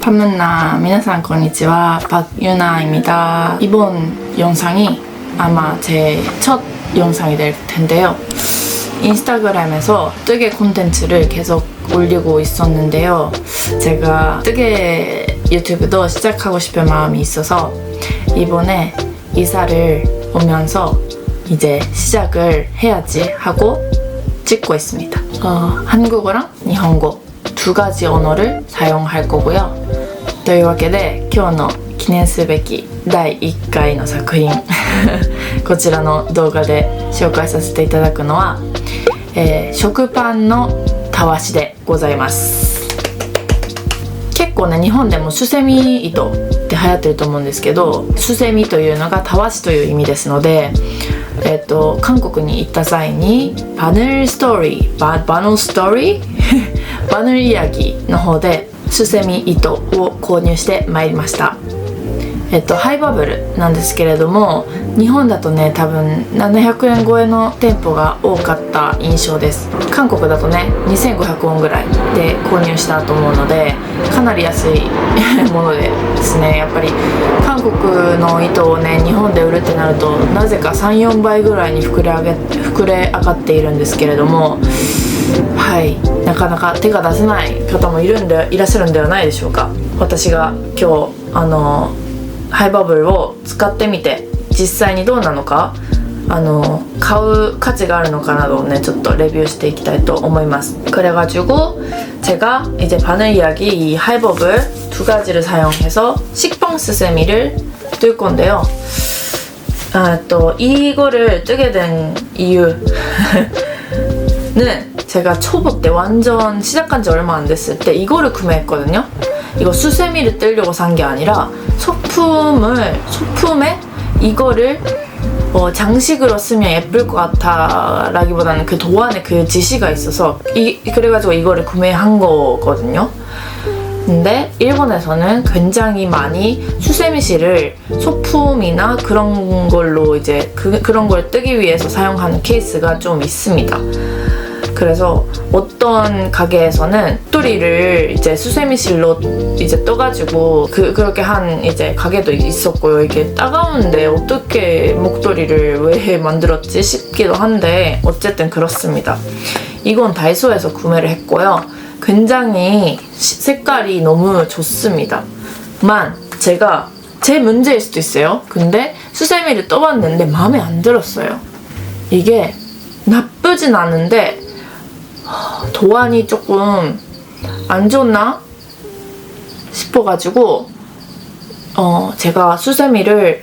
밤문나 미나상 건니치와 박유나입니다. 이번 영상이 아마 제 첫 영상이 될 텐데요. 인스타그램에서 뜨개 콘텐츠를 계속 올리고 있었는데요. 제가 뜨개 유튜브도 시작하고 싶은 마음이 있어서 이번에 이사를 오면서 이제 시작을 해야지 하고 찍고 있습니다. 한국어랑 일본어 두 가지 언어를 사용할 거고요. というわけで今日の記念すべき第1回の作品こちらの動画で紹介させていただくのは、食パンのたわしでございます。結構ね、日本でもスセミ糸って流行ってると思うんですけど、スセミというのがたわしという意味ですので、韓国に行った際にバヌルストーリーバヌルイヤギの方でスセミ糸を購入してまいりました。ハイバブルなんですけれども、日本だとね多分700円超えの店舗が多かった印象です。韓国だとね2500ウォンぐらいで購入したと思うので、かなり安いものですね。やっぱり韓国の糸をね日本で売るってなるとなぜか 3,4 倍ぐらいに膨れ上がっているんですけれども、はい、なかなか手が出せない方もいらっしゃるんではないでしょうか。私が今日ハイバブルを使ってみて実際にどうなのか買う価値があるのかなどをねちょっとレビューしていきたいと思います. 그래가지고 제가 이제 바늘 이야기 이 하이버블 두 가지를 사용해서 식빵 스세미를 뜰 건데요. 또 이거를 뜨게 된 이유는 제가 초보 때 완전 시작한 지 얼마 안 됐을 때 이거를 구매했거든요. 이거 수세미를 뜨려고 산 게 아니라 소품에 이거를 장식으로 쓰면 예쁠 것 같아 라기보다는 그 도안에 그 지시가 있어서 그래가지고 이거를 구매한 거거든요. 근데 일본에서는 굉장히 많이 수세미실을 소품이나 그런 걸로 이제 그런 걸 뜨기 위해서 사용하는 케이스가 좀 있습니다. 그래서 어떤 가게에서는 목도리를 이제 수세미실로 이제 떠가지고 그렇게 한 이제 가게도 있었고요. 이게 따가운데 어떻게 목도리를 왜 만들었지 싶기도 한데 어쨌든 그렇습니다. 이건 다이소에서 구매를 했고요. 굉장히 색깔이 너무 좋습니다. 제가 제 문제일 수도 있어요. 근데 수세미를 떠봤는데 마음에 안 들었어요. 이게 나쁘진 않은데 도안이 조금 안 좋나 싶어가지고 제가 수세미를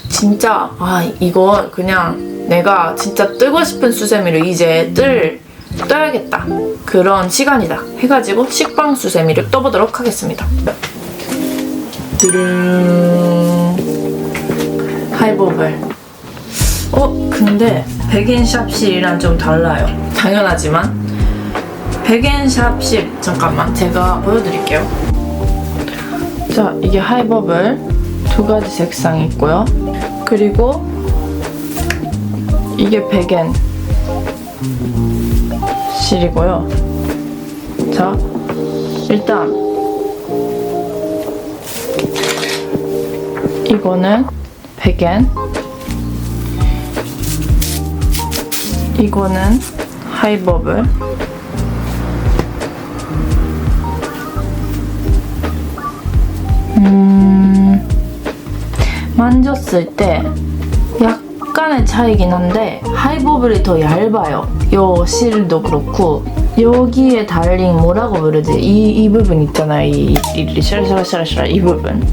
진짜 이거 그냥 내가 진짜 뜨고 싶은 수세미를 이제 떠야겠다 그런 시간이다 해가지고 식빵 수세미를 떠보도록 하겠습니다. 하이버블. 근데 백엔샵실이랑 좀 달라요. 당연하지만 백엔샵실 잠깐만 제가 보여드릴게요. 자, 이게 하이버블 두 가지 색상이 있고요. 그리고 이게 백엔실이고요. 자, 일단 이거는 백엔, 이거는 하이버블. 만졌을 때 약간의 차이긴 한데 하이버블이 더 얇아요. 요 실도 그렇고 여기에 달린 뭐라고 부르지? 이 부분 있잖아요. 이 샤라샤라샤라샤라 이 부분.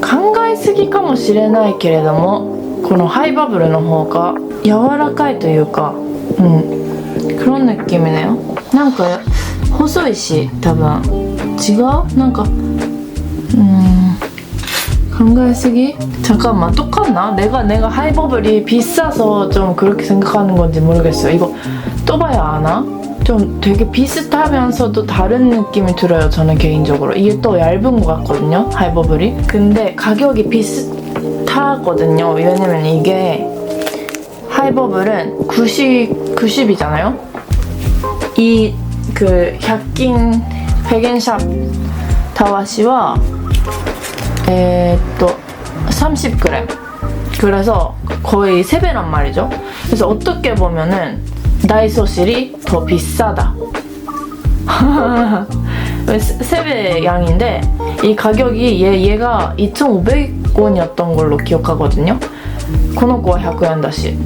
考えすぎかもしれないけれどもこのハイバブルの方が柔らかいというか그런 느낌이네요. なんか細いし多分違う? なんか考えすぎ? 잠깐만 똑같나? 내가 하이버블이 비싸서 좀 그렇게 생각하는 건지 모르겠어요. 이거 떠봐야 아나? 좀 되게 비슷하면서도 다른 느낌이 들어요. 저는 개인적으로 이게 또 얇은 것 같거든요, 하이버블이. 근데 가격이 비슷하거든요. 왜냐면 이게 하이버블은 90이잖아요. 이 그 100均 100엔샵 다와시와 30g. 그래서 거의 3배란 말이죠. 그래서 어떻게 보면은 다이소실이 더 비싸다. 3배 양인데 이 가격이 얘가 2,500원이었던 걸로 기억하거든요. この子は100円だし.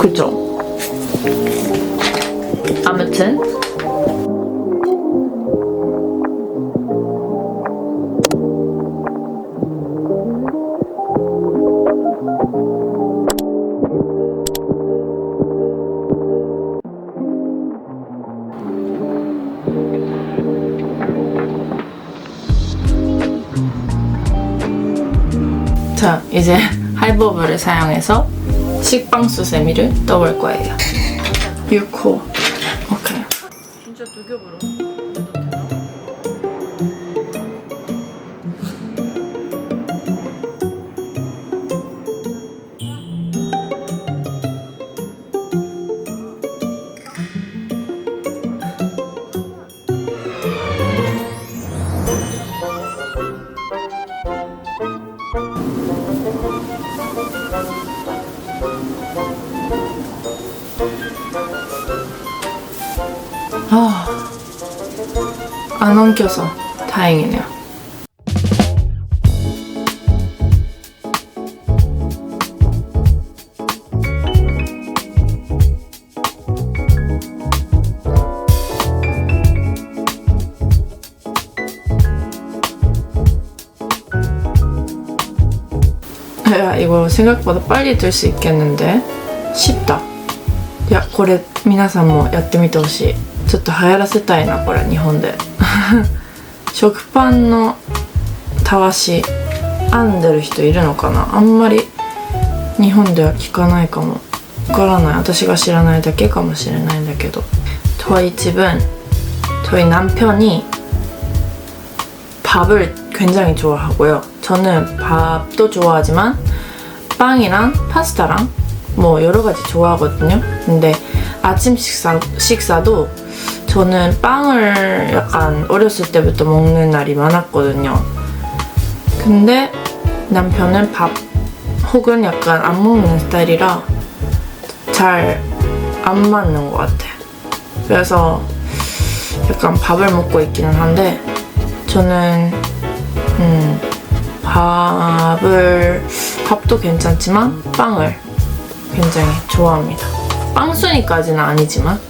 그쵸? 아무튼 자, 이제 하이버블을 사용해서 식빵 수세미를 떠볼 거예요. 6호. 오케이. 진짜 두 겹으로 해도 되나? 안 엉켜서 다행이네요. 야, 이거 생각보다 빨리 들 수 있겠는데? 쉽다. 야, これ皆さんもやってみてほしい。ちょっと流行らせたいな、これ日本で。食パンのたわし編んでる人いるのかな。あんまり日本では聞かないかも。わからない。私が知らないだけかもしれないんだけど. 저희 집은 저희 남편이 밥을 굉장히 좋아하고요. 저는 밥도 좋아하지만 빵이랑 파스타랑 뭐 여러 가지 좋아하거든요. 근데 아침 식사도 저는 빵을 약간 어렸을 때부터 먹는 날이 많았거든요. 근데 남편은 밥 혹은 약간 안 먹는 스타일이라 잘 안 맞는 것 같아요. 그래서 약간 밥을 먹고 있기는 한데 저는 밥도 괜찮지만 빵을 굉장히 좋아합니다. 빵순이까지는 아니지만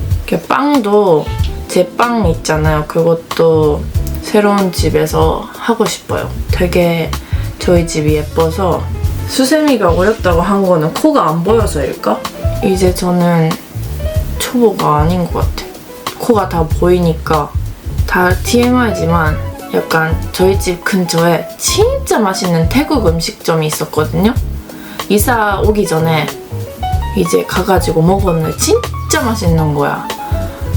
빵도 제 빵 있잖아요. 그것도 새로운 집에서 하고 싶어요. 되게 저희 집이 예뻐서. 수세미가 어렵다고 한 거는 코가 안 보여서일까? 이제 저는 초보가 아닌 것 같아. 코가 다 보이니까. 다 TMI지만 약간 저희 집 근처에 진짜 맛있는 태국 음식점이 있었거든요. 이사 오기 전에 이제 가가지고 먹었는데 진짜 맛있는 거야.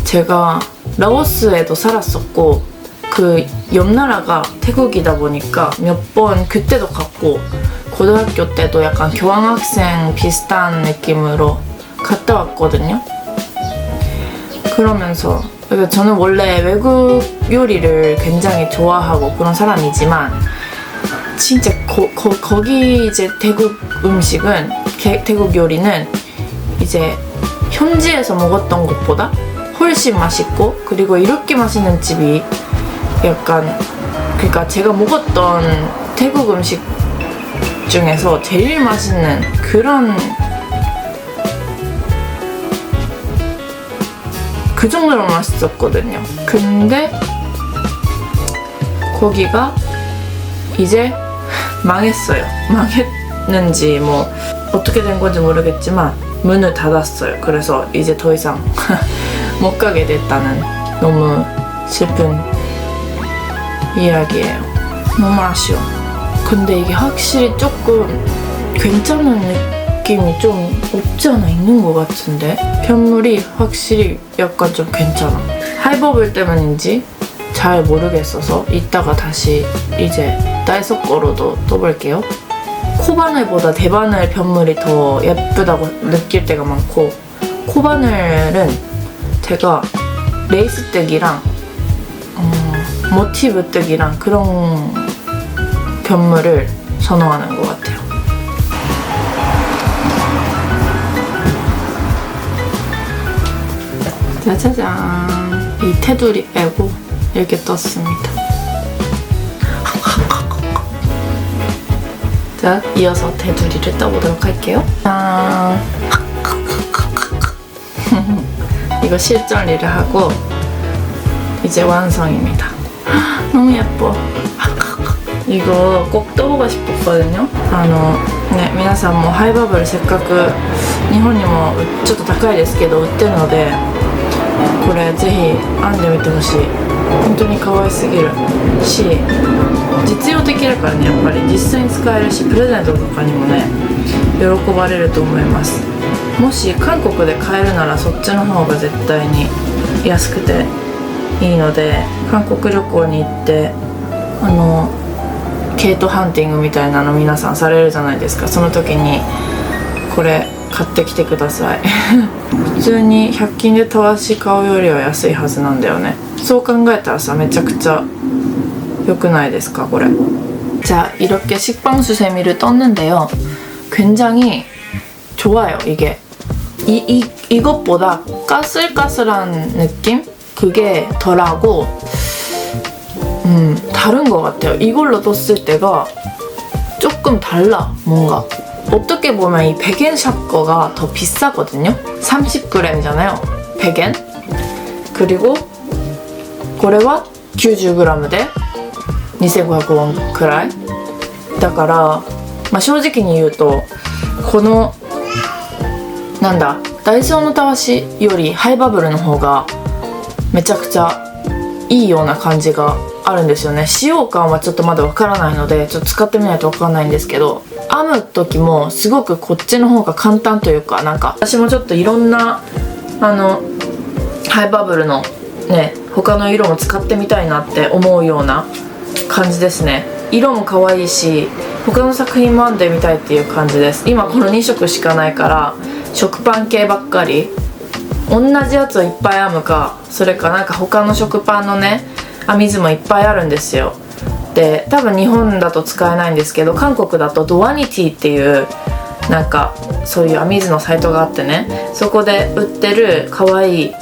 제가 라오스에도 살았었고 그 옆 나라가 태국이다 보니까 몇 번 그때도 갔고 고등학교 때도 약간 교환학생 비슷한 느낌으로 갔다 왔거든요. 그러면서 저는 원래 외국 요리를 굉장히 좋아하고 그런 사람이지만 진짜 거기 이제 태국 음식은 태국 요리는 이제 현지에서 먹었던 것보다 훨씬 맛있고 그리고 이렇게 맛있는 집이 약간 그러니까 제가 먹었던 태국 음식 중에서 제일 맛있는 그런 그 정도로 맛있었거든요. 근데 거기가 이제 망했어요. 망했는지 뭐 어떻게 된 건지 모르겠지만 문을 닫았어요. 그래서 이제 더 이상 못 가게 됐다는 너무 슬픈 이야기예요. 너무 아쉬워. 근데 이게 확실히 조금 괜찮은 느낌이 좀 없지 않아 있는 것 같은데 편물이 확실히 약간 좀 괜찮아. 하이버블 때문인지 잘 모르겠어서 이따가 다시 이제 다이소 거로도 떠볼게요. 코바늘보다 대바늘 편물이 더 예쁘다고 느낄 때가 많고, 코바늘은 제가 레이스 뜨기랑 모티브 뜨기랑 그런 편물을 선호하는 것 같아요. 짜자잔, 이 테두리 빼고 이렇게 떴습니다. 자, 이어서 테두리를 떠보도록 할게요. 짠. 이거 실전리를 하고 이제 완성입니다. 너무 예뻐. 이거 꼭 떠보고 싶었거든요. 네, 皆さんもハイバブルせっかく日本にもちょっと高いですけど売ってるので、これぜひ編んでみてほしい。本当に可愛すぎるし、実用的だからね、やっぱり実際に使えるし、プレゼントとかにもね喜ばれると思います。もし韓国で買えるならそっちの方が絶対に安くていいので、韓国旅行に行ってケイトハンティングみたいなの皆さんされるじゃないですか。その時にこれ買ってきてください。普通に100均でたわし買うよりは安いはずなんだよね。そう考えたらさ、めちゃくちゃ良くないですか, 그래. 자, 이렇게 식빵수 세미를 떴는데요. 굉장히 좋아요, 이게. 이것보다 까슬까슬한 느낌? 그게 덜하고 다른 것 같아요. 이걸로 떴을 때가 조금 달라, 뭔가. 어떻게 보면 이 백엔샵 거가 더 비싸거든요. 30g이잖아요, 100엔. 그리고 これは 90g で2500ウォンくらいだから、まあ、正直に言うとこのなんだダイソーのたわしよりハイバブルの方がめちゃくちゃいいような感じがあるんですよね。使用感はちょっとまだわからないのでちょっと使ってみないとわからないんですけど、編む時もすごくこっちの方が簡単というか、なんか私もちょっといろんなハイバブルのね他の色も使ってみたいなって思うような感じですね。色も可愛いし他の作品も編んでみたいっていう感じです。今この2色しかないから食パン系ばっかり、同じやつをいっぱい編むか、それかなんか他の食パンのね編み図もいっぱいあるんですよ。で多分日本だと使えないんですけど、韓国だとドワニティっていうなんかそういう編み図のサイトがあってね、そこで売ってる可愛い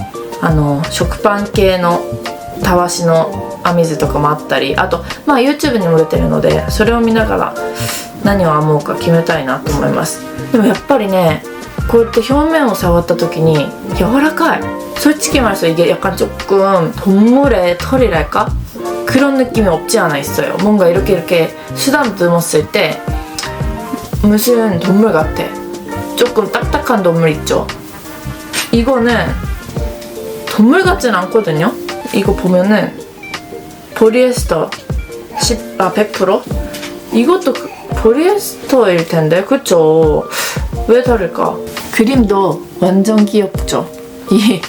食パン系のたわしの編み図とかもあったり、あとまあ YouTube にも出てるのでそれを見ながら何を編もうか決めたいなと思います。でもやっぱりねこうやって表面を触った時に柔らかい. 솔직히 말해서 이게 약간 조금 동물의 털이랄까? 그런 느낌이 없지 않아 있어요. 뭔가 이렇게 쓰다듬었을 때 무슨 동물 같아. 조금 딱딱한 동물 있죠. 이거는 동물 같진 않거든요. 이거 보면은 포리에스터 100%? 이것도 포리에스터일 텐데, 그쵸? 왜 다를까? 그림도 완전 귀엽죠? 이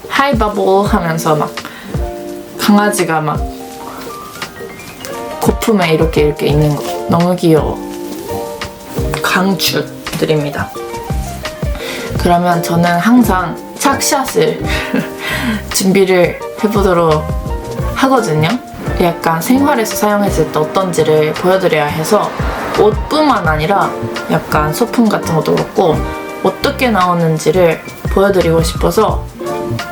하이바블 하면서 막 강아지가 막 거품에 이렇게 있는 거 너무 귀여워. 강추드립니다. 그러면 저는 항상 착샷을 준비를 해보도록 하거든요. 약간 생활에서 사용했을 때 어떤지를 보여드려야 해서 옷뿐만 아니라 약간 소품 같은 것도 그렇고 어떻게 나오는지를 보여드리고 싶어서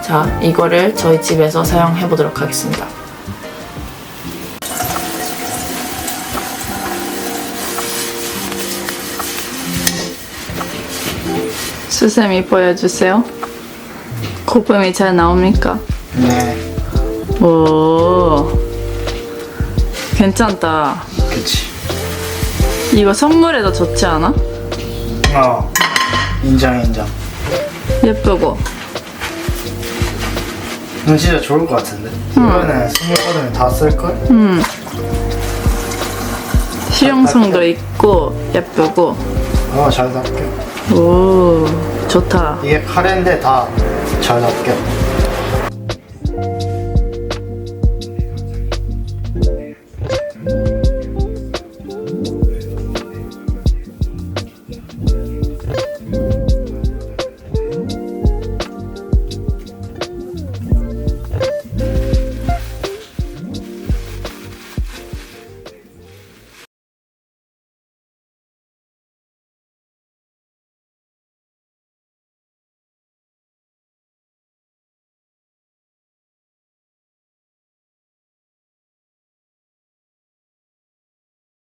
자, 이거를 저희 집에서 사용해보도록 하겠습니다. 수세미 보여주세요. 거품이 잘 나옵니까? 네. 오, 괜찮다. 그치. 이거 선물해도 좋지 않아? 인정. 예쁘고. 넌 진짜 좋을 것 같은데? 이번에 선물 받으면 다 쓸걸? 실용성도 있고 예쁘고 잘 잡게. 오, 좋다. 이게 카레인데 다 잘 잡게.